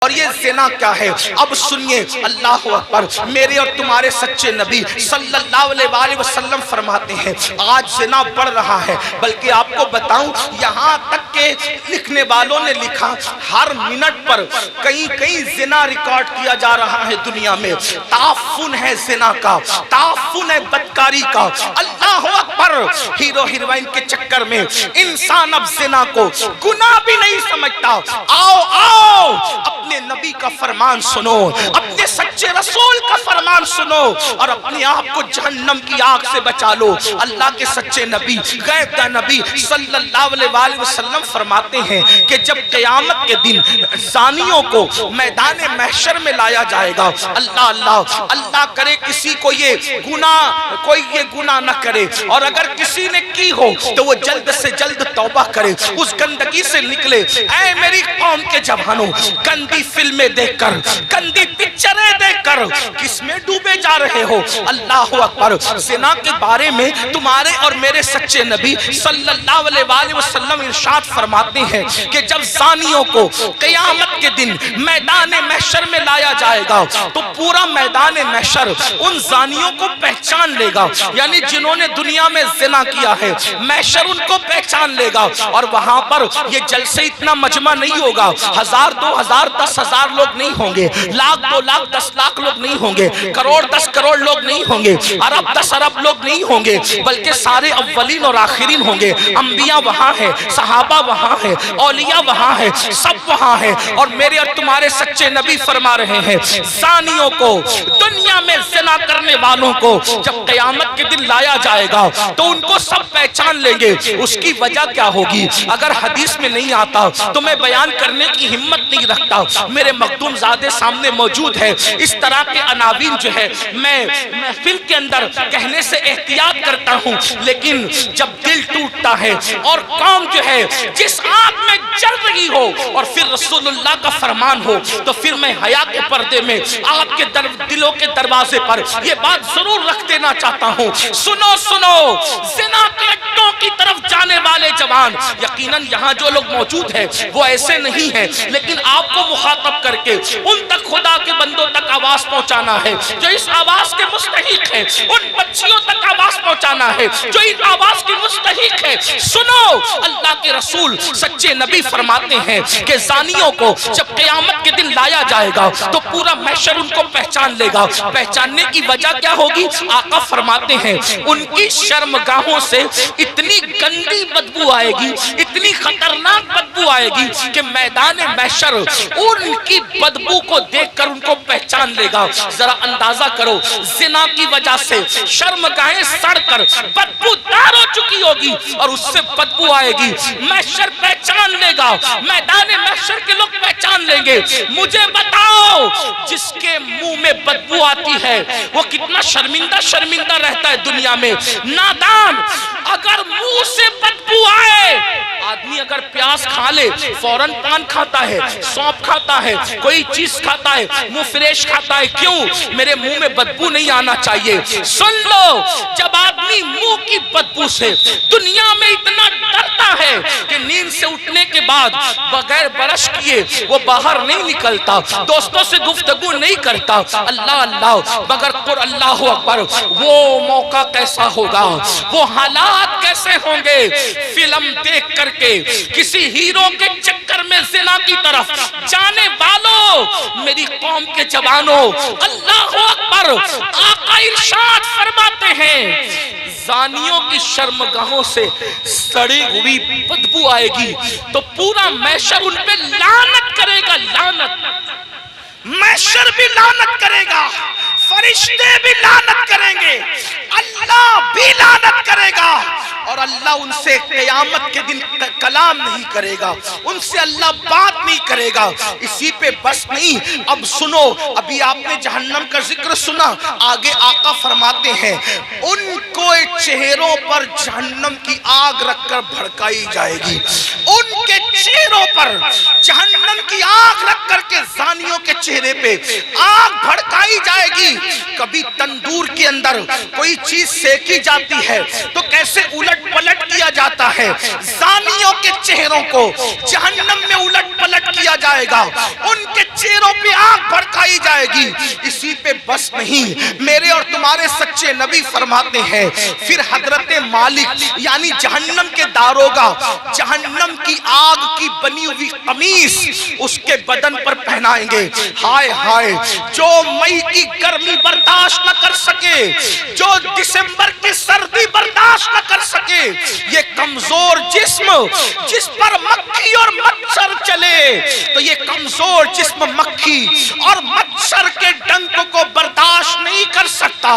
اور یہ زنا کیا ہے؟ اب سنیے، اللہ اکبر، میرے اور تمہارے سچے نبی صلی اللہ علیہ وسلم فرماتے ہیں آج زنا بڑھ رہا ہے، بلکہ آپ کو بتاؤں یہاں تک کہ لکھنے والوں نے لکھا ہر منٹ پر کئی زنا ریکارڈ کیا جا رہا ہے دنیا میں۔ تعفن ہے زنا کا، تعفن ہے بدکاری کا۔ اللہ اکبر، ہیرو ہیروئن کے چکر میں انسان اب زنا کو گناہ بھی نہیں سمجھتا۔ آؤ آؤ، اپنے نبی کا فرمان سنو، اپنے سچے رسول کا فرمان سنو اور اپنے آپ کو جہنم کی آگ سے بچا لو۔ اللہ کے سچے نبی، غیب کا نبی صلی اللہ علیہ وسلم فرماتے ہیں کہ جب قیامت کے دن زانیوں کو میدان محشر میں لایا جائے گا، اللہ کرے کسی کو یہ گناہ نہ کرے، اور اگر کسی نے کی ہو تو وہ جلد سے جلد توبہ کرے، اس گندگی سے نکلے۔ اے میری قوم کے جوانوں، گندی فلمیں دیکھ کر، گندی پکچریں دیکھ کر کس میں ڈوبے جا رہے ہو؟ اللہ اکبر، زنا کے بارے میں تمہارے اور میرے سچے نبی صلی اللہ علیہ وسلم ارشاد فرماتے ہیں کہ جب زانیوں کو قیامت کے دن میدان محشر میں لایا جائے گا تو پورا میدان محشر ان زانیوں کو پہچان لے گا، یعنی جنہوں نے دنیا میں زنا کیا ہے محشر ان کو پہچان لے گا، اور وہاں پر یہ جلسے اتنا مجمع نہیں ہوگا، 1000 2000 10,000 لوگ نہیں ہوں گے، 1,00,000 2,00,000 10,00,000 لوگ نہیں ہوں گے، کروڑ 10 کروڑ لوگ نہیں ہوں گے، ارب 10 ارب لوگ نہیں ہوں گے، بلکہ سارے اولین اور آخرین ہوں گے۔ انبیاء وہاں ہیں، صحابہ وہاں ہیں، اولیاء وہاں ہیں، سب وہاں ہیں، اور میرے اور تمہارے سچے نبی فرما رہے ہیں زانیوں کو، دنیا میں زنا کرنے والوں کو جب قیامت کے دن لایا جائے گا تو ان کو سب پہچان لیں گے۔ اس کی وجہ کیا ہوگی؟ اگر حدیث میں نہیں آتا تو میں بیان کرنے کی ہمت نہیں رکھتا، میرے مخدوم زادے سامنے موجود ہے۔ اس طرح کے عناوین جو ہے میں محفل کے اندر کہنے سے احتیاط کرتا ہوں، لیکن جب دل ٹوٹتا ہے اور قوم جو ہے جس آگ میں جل رہی ہو اور پھر رسول اللہ کا فرمان ہو، تو پھر میں حیا کے پردے میں آپ کے دلوں کے دروازے پر یہ بات ضرور رکھ دینا چاہتا ہوں، سنو سنو، زنا کے اڈوں کی طرف جانے والے جوان، یقیناً یہاں جو لوگ موجود ہیں وہ ایسے نہیں ہیں، لیکن آپ کو مخاطب کر کے ان تک خدا کے بندوں تک آواز پہنچانا ہے جو اس آواز کے مستحق ہیں، ان بچیوں تک آواز پہنچانا ہے جو اس آواز کی مستحق ہے۔ سنو، اللہ کے رسول سچے نبی فرماتے ہیں کہ زانیوں کو جب قیامت کے دن لایا جائے گا تو پورا محشر ان کو پہچان لے گا۔ پہچاننے کی وجہ کیا ہوگی؟ آقا فرماتے ہیں ان کی شرمگاہوں سے اتنی گندی بدبو آئے گی، اتنی خطرناک بدبو آئے گی کہ میدان محشر ان کی بدبو کو دیکھ کر ان کو پہچان لے گا۔ ذرا اندازہ کرو، زنا کی وجہ سے شرمگاہیں سڑ کر بدبو دار ہو چکی ہوگی اور اس سے بدبو آئے گی، محشر پہچان لے گا، میدان محشر کے لوگ پہچان لیں گے۔ مجھے بتاؤ، جس کے منہ میں بدبو آتی ہے وہ کتنا شرمندہ رہتا ہے دنیا میں۔ نادان، اگر منہ سے بدبو آئے، آدمی اگر پیاز کھا لے فوراً پان کھاتا ہے، سونپ کھاتا ہے، کوئی چیز کھاتا ہے، منہ فریش کھاتا ہے، کیوں؟ میرے منہ میں بدبو نہیں آنا چاہیے۔ سن لو، جب آدمی منہ کی بدبو سے دنیا میں اتنا ڈرتا ہے کہ نیند سے اٹھنے کے بعد بغیر برش کیے وہ باہر نہیں نکلتا، دوستوں سے گفتگو نہیں کرتا، اللہ مگر قر اللہ اکبر، وہ موقع کیسا ہوگا، وہ حالات کیسے ہوں گے؟ فلم دیکھ کر کے کسی ہیرو کے چکر میں زنا کی طرف جانے والوں، میری قوم کے جوانوں، اللہ اکبر، آقا ارشاد فرماتے ہیں زانیوں کی شرمگاہوں سے سڑی ہوئی بدبو آئے گی تو پورا محشر ان پہ لعنت کرے گا، لعنت، محشر بھی لعنت کرے گا، فرشتے بھی لعنت کریں گے، اللہ بھی لعنت کرے گا، اور اللہ ان سے قیامت کے دن کلام نہیں کرے گا، ان سے اللہ بات نہیں کرے گا۔ اسی پہ بس نہیں، اب سنو، ابھی آپ نے جہنم کا ذکر سنا، آگے آقا فرماتے ہیں ان کو چہروں پر جہنم کی آگ رکھ کر بھڑکائی جائے گی، ان کے چہروں پر جہنم کی آگ رکھ کر کے زانیوں کے چہرے پہ آگ بھڑکائی جائے گی۔ کبھی تندور کے اندر کوئی چیز سیکی جاتی ہے تو کیسے الٹ پلٹ کیا جاتا ہے، زانیوں کے چہروں کو جہنم میں الٹ پلٹ کیا جائے گا، ان کے چہروں खाई जाएगी। इसी पे बस नहीं, मेरे और तुम्हारे सच्चे नबी फरमाते हैं फिर हजरत मालिक यानी जहन्नम के दारोगा जहन्नम की आग की बनी हुई कमीज उसके बदन पर पहनाएंगे। हाय हाय, जो मई की गर्मी बर्दाश्त न कर सके, जो दिसंबर की सर्दी बर्दाश्त न कर सके, ये कमजोर जिस्म जिस पर मक्खी और मच्छर चले, तो ये कमजोर जिस्म मक्खी और मच्छर के डंक को बर्दाश्त नहीं कर सकता।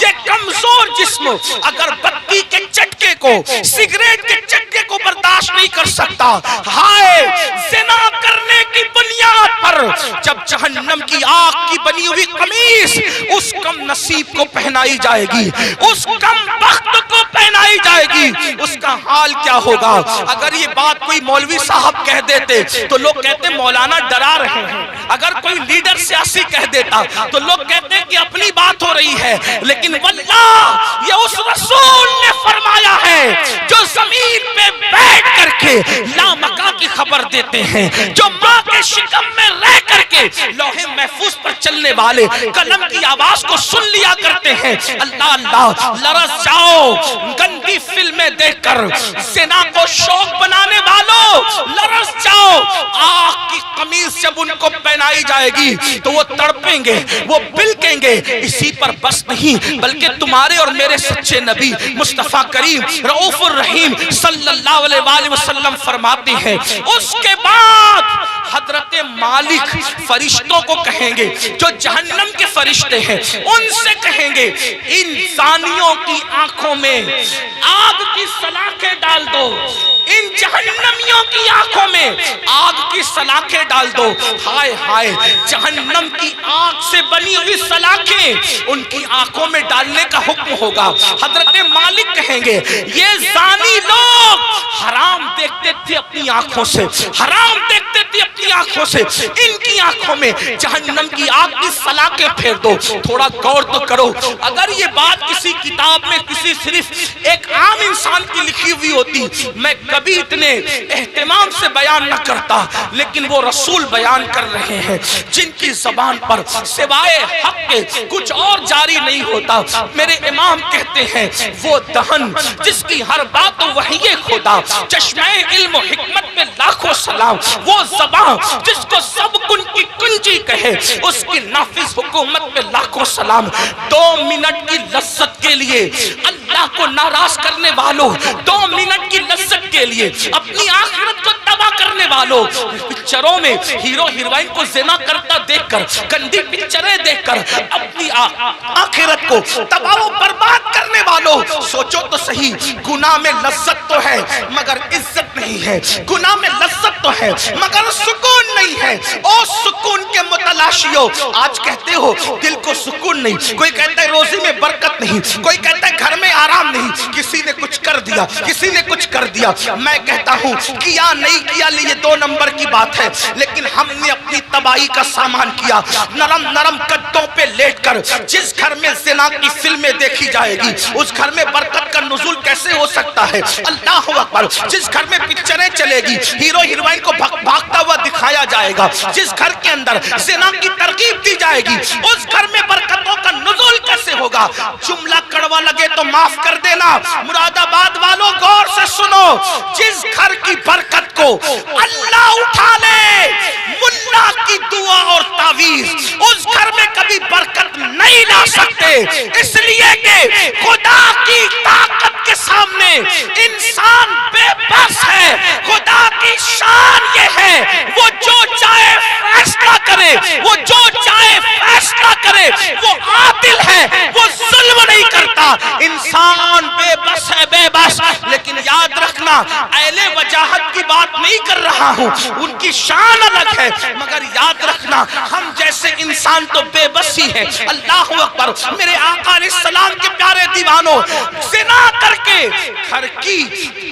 ये कमजोर जिस्म अगर बत्ती के चटके को, सिगरेट के चटके को बर्दाश्त नहीं कर सकता। हाय, ज़िना करने की बुनियाद पर जब जहन्नम की आग की बनी हुई कमीज उस कम नसीब को पहनाई जाएगी, उस कम बख्त को पहनाई जाएगी, उसका हाल क्या होगा। अगर ये बात कोई मौलवी साहब कह देते तो लोग कहते मौलाना डरा रहे हैं, अगर कोई लीडर सियासी कह देता तो लोग कहते कि अपनी बात हो रही है, लेकिन वल्लाह ये उस रसूल ने फरमाया है जो जमीन पे बैठ करके लामका की खबर देते हैं, जो माँ के शिकम में रह करके लौहे महफूज पर चलने वाले कलम की आवाज को सुन लिया करते हैं। अल्लाह अल्लाह, लरस जाओ गंदी फिल्में देखकर, ज़िना को शौक बनाने वालों लरस जाओ। आग की कमीज जब उनको पहनाई जाएगी तो वो तड़पेंगे, वो बिलकेंगे। इसी पर बस नहीं, बल्कि तुम्हारे और मेरे सच्चे नबी मुस्तफा करीम रऊफुर रहीम सल्लल्लाहु अलैहि वसल्लम फरमाते हैं उसके बाद हजरत मालिक फरिश्तों को कहेंगे, जो जहन्नम के फरिश्ते हैं उनसे कहेंगे इन जानियों की आंखों में आग की सलाखें डाल दो, इन जहन्नमियों की आंखों में आग की सलाखें डाल दो। हाय हाय, जहन्नम की आग से बनी हुई सलाखें उनकी आंखों में डालने का हुक्म होगा। हजरत मालिक कहेंगे ये जानी लोग हराम देखते थे अपनी आंखों से, हराम देखते थे अपनी आंखों से, इनकी आंखों में जहन्नम की आग की सलाखें फेर दो। थोड़ा गौर तो करो, अगर ये बात किसी किताब में किसी सिर्फ एक आम इंसान की लिखी हुई होती मैं कभी इतने एहतमाम से बयान न करता, लेकिन वो रसूल बयान कर रहे हैं जिनकी ज़बान पर सिवाय हक के कुछ और जारी नहीं होता। मेरे इमाम कहते हैं वो दहन जिसकी हर बात वही खुदा, चश्मे इल्म हिकमत में लाखों सलाम, वो ज़बान जिसको सब कुन की कुंजी कहे उसकी नाफिज हुकूमत में लाखों सलाम। 2 मिनट की लज्जत के लिए अल्लाह को नाराज करने वालों, 2 मिनट की लज्जत के लिए अपनी आखिरत को तबाह करने वालों, पिक्चरों में हीरो हीरोइन को ज़िना करता देखकर, गंदी पिक्चरें देखकर अपनी आखिरत को तबाह व बर्बाद करने वालों, सोचो तो सही, गुनाह में लज्जत तो है मगर इज्जत नहीं है, गुनाह में लज्जत तो है मगर सुकून नहीं है। ओ सुकून के मुतलाशियों, आज कहते हो दिल को सुकून नहीं, कोई कहता है रोजी में बरकत नहीं, कोई कहता है घर में आराम नहीं, किसी ने कुछ कर दिया, किसी ने कुछ कर दिया। मैं कहता हूँ किया नहीं किया ये 2 नंबर की बात है, लेकिन हमने अपनी तबाही का सामान किया। नरम नरम कद्दों पे लेटकर जिस घर में ज़िना की फिल्में देखी जाएगी उस घर में बरकत का नुज़ुल कैसे हो सकता है। अल्लाह अकबर, जिस घर में पिक्चरें चलेगी हीरो हीरोइन को भागता हुआ दिखाया जाएगा, जिस घर के अंदर ज़िना की तरकीब दी जाएगी उस घर में बरकतों का नुज़ुल कैसे होगा। जुमला कड़वा लगे तो माफ कर देना, मुरादाबाद वालों गौर से सुनो, जिस घर की बरकत को अल्लाह उठा ले मुल्ला की दुआ और तावीज, उस घर में कभी बरकत नहीं ला सकते, इसलिए कि खुदा की ताकत के सामने इंसान बेबस है। खुदा की शान ये है वो जो चाहे फैसला करे, वो जो चाहे फैसला करे, वो आदिल है, वो जुल्म नहीं करता। इंसान बेबस है, बेबस, लेकिन याद रखना अहले वजाहत की बात नहीं कर रहा हूँ, उनकी शान अलग है, मगर याद रखना हम जैसे इंसान तो बेबस ही है। अल्लाह अकबर, मेरे आका अलैहिस्सलाम के प्यारे दीवानों, ज़िना करके घर की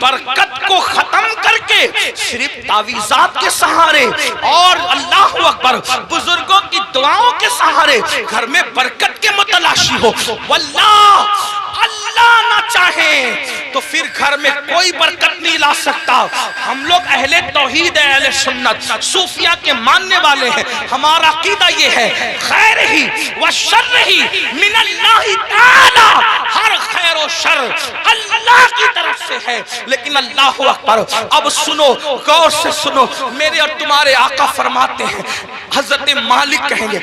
बरकत को खत्म करके सिर्फ तावीज़ात के सहारे और अल्लाह अकबर बुजुर्गों की दुआओं के सहारे घर में बरकत के मुतलाशी हो, वल्लाह अल्लाह ना चाहें तो फिर घर में कोई बरकत नहीं ला सकता। हम लोग अहले तौहीद है, अहले सुन्नत सूफिया के मानने वाले हैं। हमारा अकीदा ये है खैर ही व शर ही मिनल्लाहि ताला, हर खैर और शर अल्लाह की तरफ से है। लेकिन अल्लाहु अकबर, अब सुनो, गौर से सुनो, मेरे और तुम्हारे आका फरमाते हैं, हजरत मालिक कहेंगे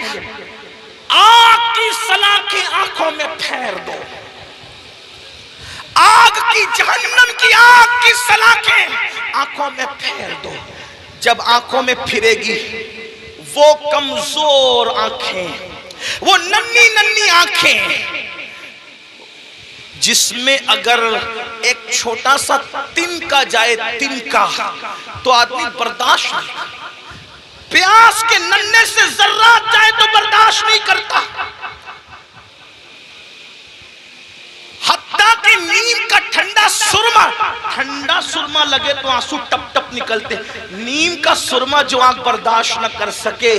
आग की सलाखें आंखों में फेर दो, आग की जहन्नम की आग की सलाखें आंखों में फेर दो। जब आंखों में फिरेगी वो कमजोर आंखें, वो नन्ही नन्ही आंखें जिसमें अगर एक छोटा सा तिनका जाए, तिनका, तो आदमी बर्दाश्त नहीं, प्यास के नन्हे से जर्रात जाए तो बर्दाश्त नहीं करता। हत्ता कि नीम का ठंडा सुरमा लगे तो आंसू टप टप निकलते। नीम का सुरमा जो आंख बर्दाश्त न कर सके,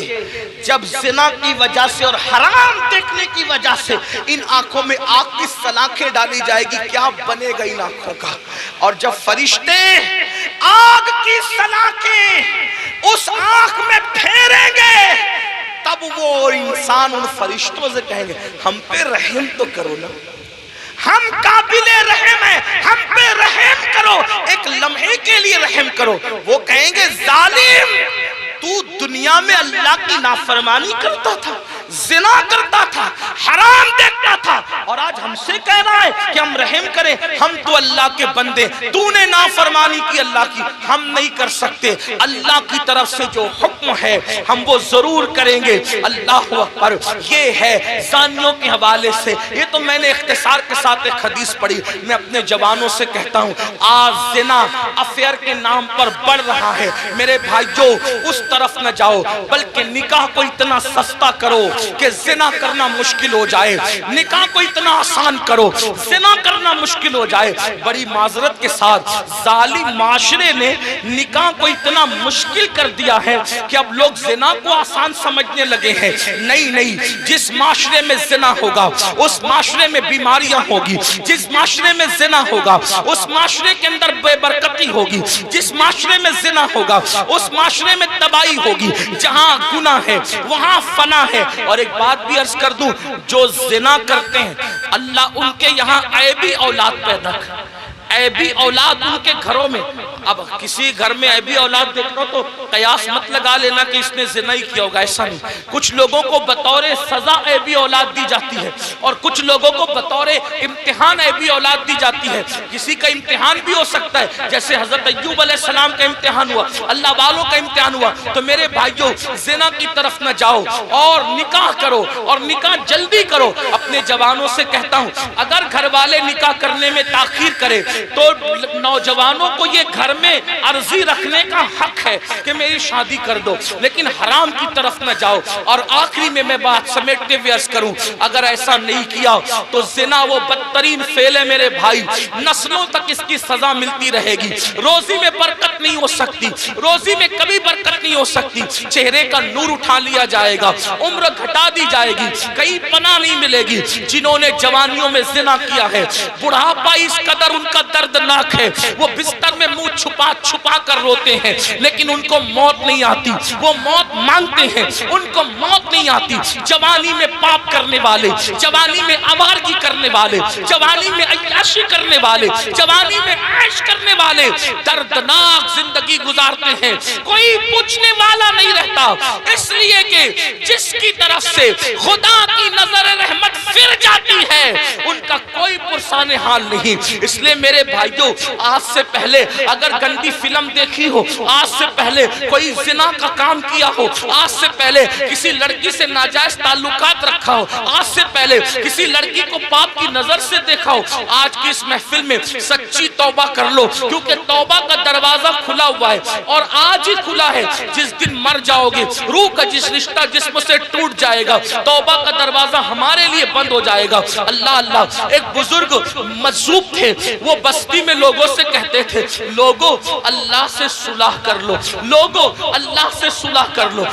जब जिना की वजह से और हराम देखने की वजह से इन आंखों में आग की सलाखें डाली जाएगी, क्या बनेगा इन आंखों का। और जब फरिश्ते आग की सलाखें उस आंख में फेरेंगे, तब वो इंसान उन फरिश्तों से कहेंगे हम पे रहम तो करो ना, हम काबिले रहम हैं, हम पे रहम करो, एक लम्हे के लिए रहम करो। वो कहेंगे जालिम, तू दुनिया में अल्लाह की नाफरमानी करता था, जिना करता था, हराम देखता था, और आज हमसे कह रहा है कि हम रहम करें। हम तो अल्लाह के बंदे, तूने नाफरमानी की अल्लाह की, हम नहीं कर सकते। अल्लाह की तरफ से जो हुक्म है हम वो जरूर करेंगे। अल्लाह अकबर। ये है जानियों के हवाले से। ये तो मैंने इख्तिसार के साथ एक हदीस पढ़ी। मैं अपने जवानों से कहता हूँ, आज जिना अफेयर के नाम पर बढ़ रहा है। मेरे भाइयों, उस तरफ न जाओ, बल्कि निकाह को इतना सस्ता करो कि जिना करना मुश्किल हो जाए, निकाह को इतना आसान करो जिना करना मुश्किल हो जाए। बड़ी माजरत के साथ जालिम माशरे ने निकाह को इतना मुश्किल कर दिया है कि अब लोग जिना को आसान समझने लगे हैं। नहीं नहीं, जिस माशरे में जिना होगा उस माशरे में बीमारियां होगी, जिस माशरे में जिना होगा उस माशरे के अंदर बेबरकती होगी, जिस माशरे में जिना होगा उस माशरे में तबाही होगी। जहां गुनाह है वहां फना है। और एक बात भी अर्ज कर दूं, जो जिना करते हैं अल्लाह उनके यहाँ ऐबी औलाद पैदा कर, ऐबी औलाद उनके घरों में। अब किसी घर में ऐबी औलाद देखना तो कयास मत लगा लेना कि इसने जिना ही किया होगा, ऐसा नहीं। कुछ लोगों को बतौर सजा ऐबी औलाद दी जाती है और कुछ लोगों को बतौर इम्तिहान ऐबी औलाद दी जाती है। किसी का इम्तिहान भी हो सकता है, जैसे हजरत अय्यूब अलैहिस्सलाम का इम्तिहान हुआ, अल्लाह वालों का इम्तिहान हुआ। तो मेरे भाइयों, जिना की तरफ न जाओ और निकाह करो, और निकाह जल्दी करो। अपने जवानों से कहता हूँ, अगर घर वाले निकाह करने में ताखीर करे तो नौजवानों को ये घर में अर्जी रखने का हक है कि मेरी शादी कर दो, लेकिन हराम की तरफ न जाओ। और आखिरी में मैं बात समेटते हुए अर्ज करूं, अगर ऐसा नहीं किया तो जिना वो बदतरीन फेल है मेरे भाई, नस्लों तक इसकी सजा मिलती रहेगी। रोजी में बरकत नहीं हो सकती, रोजी में कभी बरकत नहीं हो सकती। चेहरे का नूर उठा लिया जाएगा, उम्र घटा दी जाएगी, कहीं पनाह नहीं मिलेगी। जिन्होंने जवानियों में जिना किया है, बुढ़ापा इस कदर उनका दर्दनाक है, वो बिस्तर में मुंह छुपा छुपा कर रोते हैं, लेकिन उनको मौत नहीं आती। वो मौत मांगते हैं, उनको मौत नहीं आती। जवानी में पाप करने वाले, जवानी में आवारगी करने वाले, जवानी में अय्याशी करने वाले, जवानी में ऐश करने वाले दर्दनाक जिंदगी गुजारते हैं। कोई पूछने वाला नहीं रहता, इसलिए कि जिसकी तरफ से खुदा की नजर रहमत फिर जाती है उनका कोई पुरसाने हाल नहीं। इसलिए मेरे भाइयों, आज से पहले अगर गंदी फिल्म देखी हो, आज से पहले कोई जिना का काम किया हो, आज से पहले किसी लड़की से नाजायज ताल्लुकात रखा हो, आज से पहले किसी लड़की को पाप की नजर से देखा हो, आज की इस महफिल में सच्ची तौबा कर लो, क्योंकि तौबा का दरवाजा खुला हुआ है और आज ही खुला है। जिस दिन मर जाओगे, रूह का जिस रिश्ता जिस्म से टूट जाएगा, तौबा का दरवाजा हमारे लिए बंद हो जाएगा। अल्लाह अल्लाह। एक बुजुर्ग मजसूब थे, वो बस्ती में लोगों से कहते थे, लोगों अल्लाह से सुलह कर लो, लोगों अल्लाह से सुलह कर लो,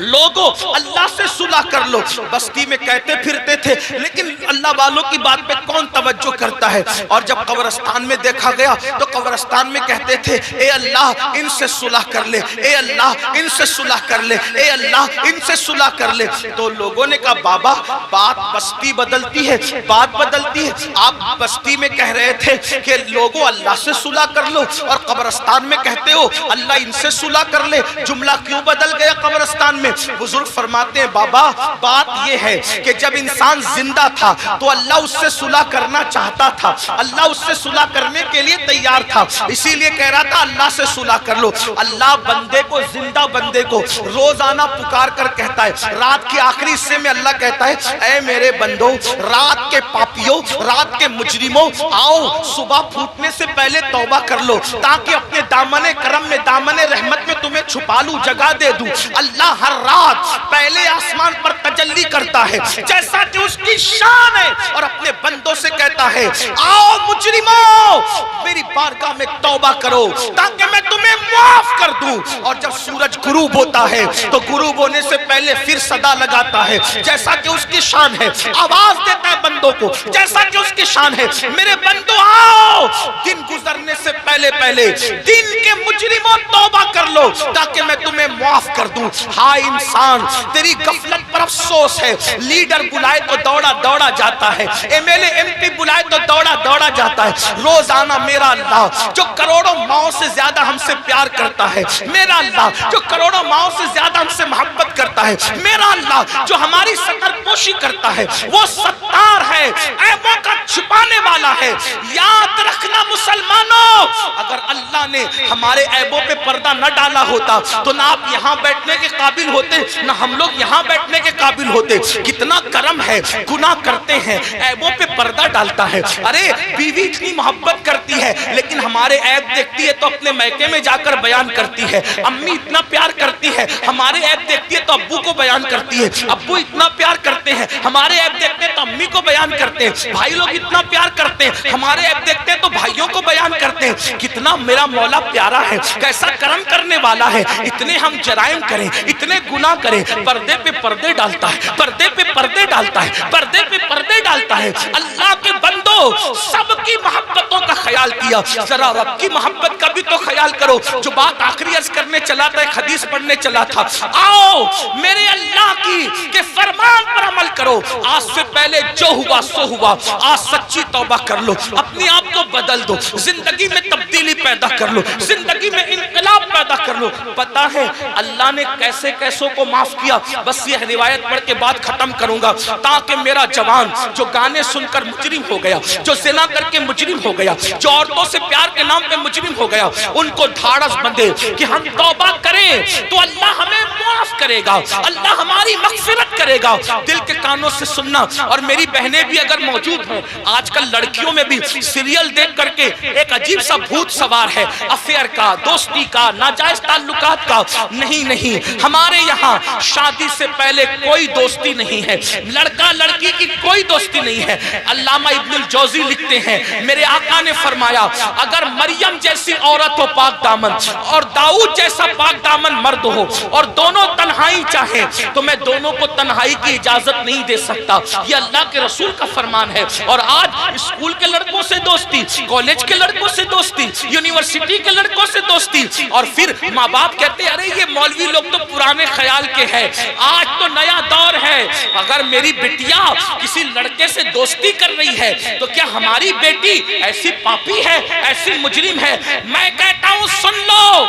लोगों अल्लाह से सुलह कर लो। बस्ती में कहते फिरते थे, लेकिन अल्लाह वालों की बात पे कौन तवज्जो करता है। और जब कब्रिस्तान में देखा गया तो कब्रिस्तान में कहते थे, ए अल्लाह इनसे सुलह कर ले, ए अल्लाह इनसे सुलह कर ले, ए अल्लाह इनसे सुलह कर ले। तो लोगों ने कहा बाबा बात बस्ती बदलती है, बात बदलती है। आप बस्ती में कह रहे थे कि लोगों अल्लाह से सुलह कर लो, और कब्रिस्तान में कहते हो अल्लाह इनसे सुलह कर ले। जुमला क्यों बदल गया कब्रिस्तान में? बुजुर्ग फरमाते हैं बाबा बात यह है कि जब इंसान जिंदा था तो अल्लाह उससे सुलह करना चाहता था, अल्लाह उससे सुलह करने के लिए तैयार था, इसीलिए कह रहा था अल्लाह से सुलह कर लो। अल्लाह बंदे को, जिंदा बंदे को रोजाना पुकार कर कहता है, रात के आखिरी हिस्से में अल्लाह कहता है, ऐ मेरे बंदो, रात के पापियों, रात के मुजरिमों, आओ सुबह फूटने से पहले तौबा कर लो, ताकि अपने दामने करम में, दामने रहमत में तुम्हें छुपा लूं, जगह दे दूं। अल्लाह हर रात पहले आसमान पर तजल्ली करता है जैसा कि उसकी शान है, और अपने बंदों से कहता है, आओ मुजरिमों मेरी बारगाह में तौबा करो ताकि मैं तुम्हें माफ कर दूं। और जब सूरज गुरूब होता है तो गुरूब होने से पहले फिर सदा लगाता है जैसा कि उसकी शान है, आवाज देता है बंदों को जैसा कि उसकी शान है, मेरे बंदो आओ, दिन गुजरने से पहले पहले दिन के मुजरिमों तौबा कर लो ताकि मैं तुम्हें माफ कर दूं। हाय इंसान, तेरी गफलत पर अफसोस है। लीडर बुलाए तो दौड़ा दौड़ा जाता है, एमएलए एमपी बुलाए तो दौड़ा दौड़ा जाता है। रोजाना मेरा अल्लाह जो करोड़ों माओं से ज्यादा हमसे प्यार करता है, मेरा अल्लाह जो करोड़ों माओं से ज्यादा हमसे मोहब्बत करता है, मेरा अल्लाह जो हमारी सतरपोशी करता है, वो सत्तार है, ऐबों का छुपाने वाला है। याद रखना मुसलमानों, अगर अल्लाह ने हमारे ऐबों पे पर्दा न डाला होता तो ना आप यहाँ बैठने के काबिल होते, ना हम लोग यहाँ बैठने के काबिल होते। कितना करम है, गुनाह करते हैं, ऐबों पे पर्दा डालता है। अरे बीवी इतनी मोहब्बत करती है लेकिन हमारे ऐब देखती है तो अपने मैके में जाकर बयान करती है। अम्मी इतना प्यार करती है, हमारे ऐब देखती है तो अब्बू को बयान करती है। अब्बू इतना प्यार करते हैं, हमारे ऐब देखते हैं तो अम्मी को बयान करते हैं। भाई लोग इतना प्यार करते हैं, हमारे ऐब देखते हैं तो भाइयों को बयान करते हैं। कितना मेरा मौला प्यारा है, कैसा करम करने वाला है। इतने हम जराइम करें, इतने गुनाह करें, पर्दे पे पर्दे डालता है, पर्दे पे पर्दे डालता है, पर्दे पे पर्दे डालता है। अल्लाह के बंदो, सबकी मोहब्बतों का ख्याल किया, जरा रब की मोहब्बत का भी तो ख्याल करो। जो बात आखिरी अर्ज करने चला था, एक हदीस पढ़ने चला था, आओ मेरे अल्लाह की के फरमान पर अमल करो। आज से पहले जो हुआ सो हुआ, आज सच्ची तौबा कर लो, अपने आप को बदल दो, जिंदगी में तब्दीली पैदा कर लो, जिंदगी में इनकलाब पैदा कर लो। पता है अल्लाह ने कैसे कैसों को माफ किया? बस ये रिवायत पढ़ के बात खत्म करूंगा, ताकि मेरा जवान जो गाने सुनकर मुजरिम हो गया, जो ज़िना करके मुजरिम हो गया, जो औरतों से प्यार के नाम पे मुजरिम हो गया, उनको ढाढ़स बंधे कि हम तौबा करें तो अल्लाह हमें माफ करेगा, अल्लाह हमारी मगफिरत करेगा। दिल के कानों से सुनना। और मेरी बहनें भी अगर मौजूद हैं, आजकल लड़कियों में भी सीरियल देख करके एक अजीब सा भूत सवार है, अफेयर का, दोस्ती का, नाजायज ताल्लुकात का। नहीं नहीं, हमारे यहाँ शादी से पहले कोई दोस्ती नहीं है, लड़का लड़की की कोई दोस्ती नहीं है। अल्लामा इब्नुल जौजी लिखते हैं, मेरे आका ने फरमाया, अगर मरियम जैसी औरत हो पाक दामन और दाऊद जैसा पाक दामन मर्द हो और दोनों तन्हाई चाहे तो मैं दोनों को तन्हाई की इजाजत नहीं दे सकता। ये अल्लाह के रसूल का फरमान है। और आज स्कूल के लड़कों से दोस्ती, कॉलेज के लड़कों से दोस्ती, यूनिवर्सिटी के लड़कों से दोस्ती, और फिर माँ बाप कहते हैं अरे ये मौलवी लोग तो पुराने ख्याल के हैं, आज तो नया दौर है। अगर मेरी बिटिया किसी लड़के से दोस्ती कर रही है तो क्या हमारी बेटी ऐसी पापी है, ऐसी मुजरिम है? मैं कहता हूँ सुन लो,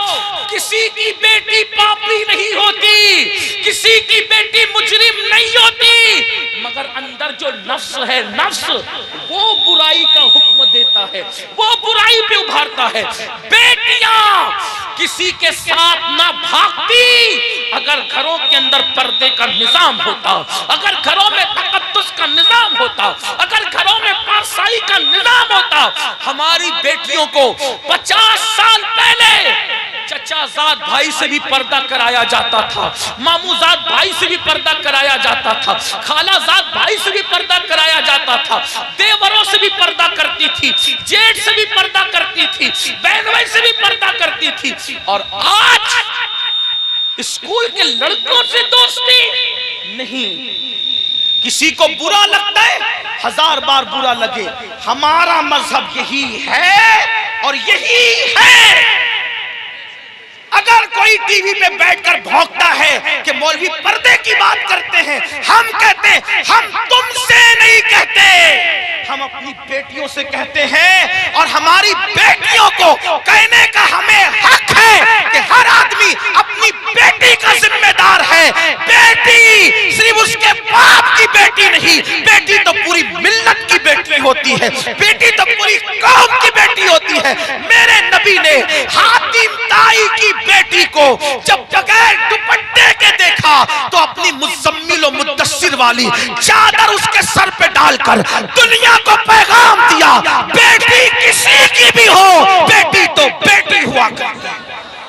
किसी की बेटी पापी नहीं होती, किसी की बेटी मुजरिम नहीं होती, मगर अंदर जो नफ्स है, नफ्स वो बुराई का हुक्म देता है, वो बुराई पे उभारता है। बेटियां किसी के साथ ना भागती अगर घरों के अंदर पर्दे का निजाम होता, अगर घरों में तकद्दुस का निजाम होता, अगर घरों में पारसाई का निजाम होता। हमारी बेटियों को 50 साल पहले चचाजाद भाई से भी पर्दा कराया जाता था, मामूजाद भाई से भी पर्दा कराया जाता था, खालाजाद भाई से भी पर्दा कराया जाता था, देवरों से भी पर्दा करती थी, जेठ से भी पर्दा करती थी, बहन भाई से भी पर्दा करती थी। और आज اسکول کے لڑکوں سے دوستی نہیں. کسی کو برا لگتا ہے 1000 بار برا لگے، ہمارا مذہب یہی ہے اور یہی ہے. اگر کوئی ٹی وی پہ بیٹھ کر بھونکتا ہے کہ مولوی پردے کی بات کرتے ہیں، ہم کہتے ہیں ہم تم سے نہیں کہتے، ہم اپنی بیٹیوں سے کہتے ہیں، اور ہماری بیٹیوں کو کہنے کا ہمیں حق ہے کہ ہر آدمی اپنی بیٹی کا ذمہ دار ہے. بیٹی صرف اس کے باپ کی بیٹی نہیں، بیٹی تو پوری ملت کی بیٹی ہوتی ہے، بیٹی تو پوری قوم کی بیٹی ہوتی ہے. میرے نبی نے حاتم طائی کی بیٹی کو جب بغیر دوپٹے کے دیکھا تو اپنی مزمل و مدثر والی چادر اس کے سر پہ ڈال کر دنیا کو پیغام دیا، بیٹی کسی کی بھی ہو، بیٹی تو بیٹی ہوا کرتی ہے.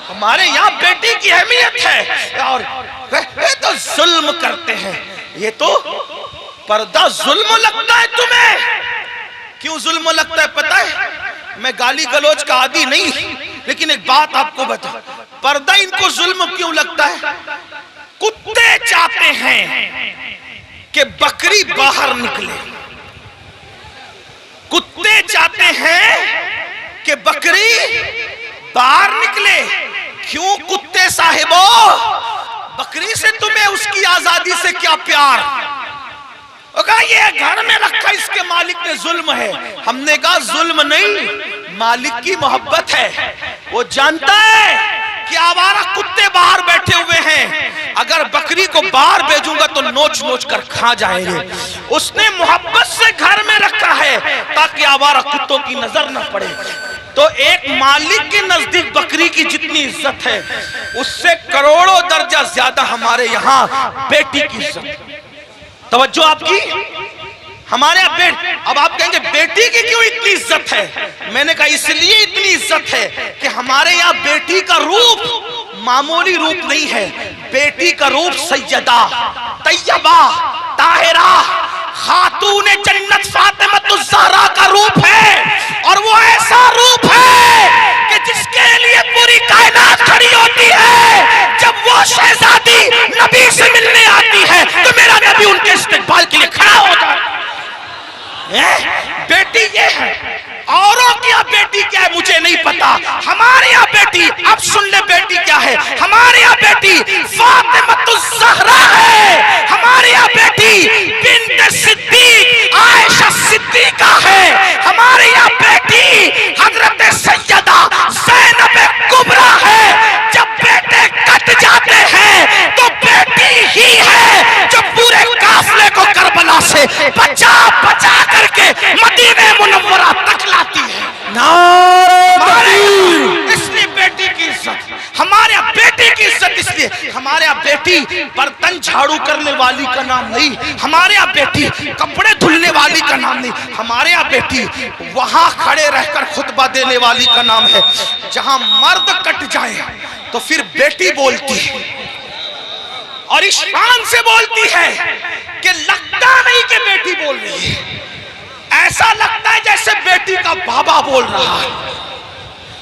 ہمارے یہاں بیٹی کی اہمیت ہے، اور یہ تو ظلم کرتے ہیں. یہ تو پردہ ظلم لگتا ہے تمہیں. کیوں ظلم لگتا ہے پتہ ہے؟ میں گالی گلوچ کا عادی نہیں، لیکن ایک بات آپ کو بتا، پردہ ان کو ظلم کیوں لگتا ہے؟ کتے چاہتے ہیں کہ بکری باہر نکلے، کتے چاہتے ہیں کہ بکری باہر نکلے. کیوں کتے صاحبو؟ بکری سے تمہیں اس کی آزادی سے کیا پیار؟ کہا یہ گھر میں رکھا اس کے مالک نے ظلم ہے. ہم نے کہا ظلم نہیں، مالک کی محبت ہے. وہ جانتا ہے کہ آوارہ کتے باہر بیٹھے ہوئے ہیں، اگر بکری کو باہر بھیجوں گا تو نوچ نوچ کر کھا جائیں گے. اس نے محبت سے گھر میں رکھا ہے تاکہ آوارہ کتوں کی نظر نہ پڑے. تو ایک مالک کے نزدیک بکری کی جتنی عزت ہے اس سے کروڑوں درجہ زیادہ ہمارے یہاں بیٹی کی عزت. توجہ آپ کی. ہمارے اب آپ کہیں گے بیٹی کی کیوں اتنی عزت ہے؟ میں نے کہا اس لیے اتنی عزت ہے کہ ہمارے یہاں بیٹی کا روپ معمولی روپ نہیں ہے. بیٹی کا روپ سیدہ طیبہ طاہرہ خاتون جنت فاطمۃ الزہرا کا روپ ہے، اور وہ ایسا روپ ہے کہ جس کے لیے پوری کائنات کھڑی ہوتی ہے. جب وہ شہزادی نبی سے ملنے آتی ہے تو میرا نبی ان کے استقبال کے لیے کھڑا ہوتا ہے. بیٹی یہ ہے. اوروں کی بیٹی کیا ہے مجھے نہیں پتا، ہمارے یہاں بیٹی، اب سن لے بیٹی کیا ہے. ہمارے یہاں بیٹی فاطمۃ الزہرا ہے. ہمارے یہاں بیٹی بنت صدیق عائشہ صدیقہ ہے. ہمارے یہاں بیٹی حضرت سیدہ زینب کبریٰ ہے. جب بیٹے کٹ جاتے ہیں تو بیٹی ہی ہے جو پورے قافلے کو کربلا سے بچا بچا کر کے مدینہ منورہ تک لاتی ہے. اس لیے بیٹی کی عزت، ہمارے یہاں بیٹی کی عزت اس لیے. ہمارے یہاں بیٹی برتن جھاڑو کرنے والی کا نام نہیں، ہمارے یہاں بیٹی کپڑے دھلنے والی کا نام نہیں، ہمارے یہاں بیٹی وہاں کھڑے رہ کر خطبہ دینے والی کا نام ہے. جہاں مرد کٹ جائے تو پھر بیٹی بولتی ہے، اور اس شان سے بولتی ہے کہ لگتا نہیں کہ بیٹی بول رہی ہے، ایسا لگتا ہے جیسے بیٹی کا بابا بول رہا ہے.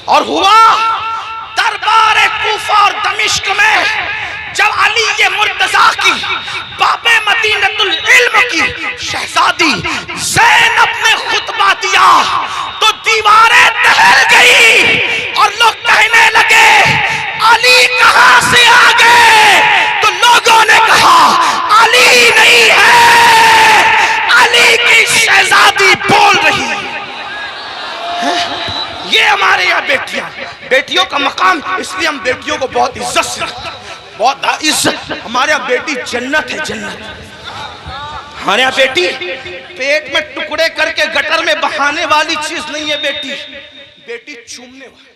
اور ہوا دربار کوفہ اور دمشق میں جب علی مرتضیٰ کی باب مدینۃ العلم کی شہزادی زینب نے خطبہ دیا تو دیواریں دہل گئی اور لوگ کہنے لگے علی کہاں سے آ گئے؟ تو لوگوں نے کہا علی نہیں ہے، علی کی شہزادی بول رہی ہے. یہ ہمارے یہاں بیٹیاں، بیٹیوں کا مقام، اس لیے ہم بیٹیوں کو بہت عزت سے رکھتے ہیں، بہت عزت. ہمارے یہاں بیٹی جنت ہے، جنت. ہمارے یہاں بیٹی پیٹ میں ٹکڑے کر کے گٹر میں بہانے والی چیز نہیں ہے. بیٹی چومنے والی.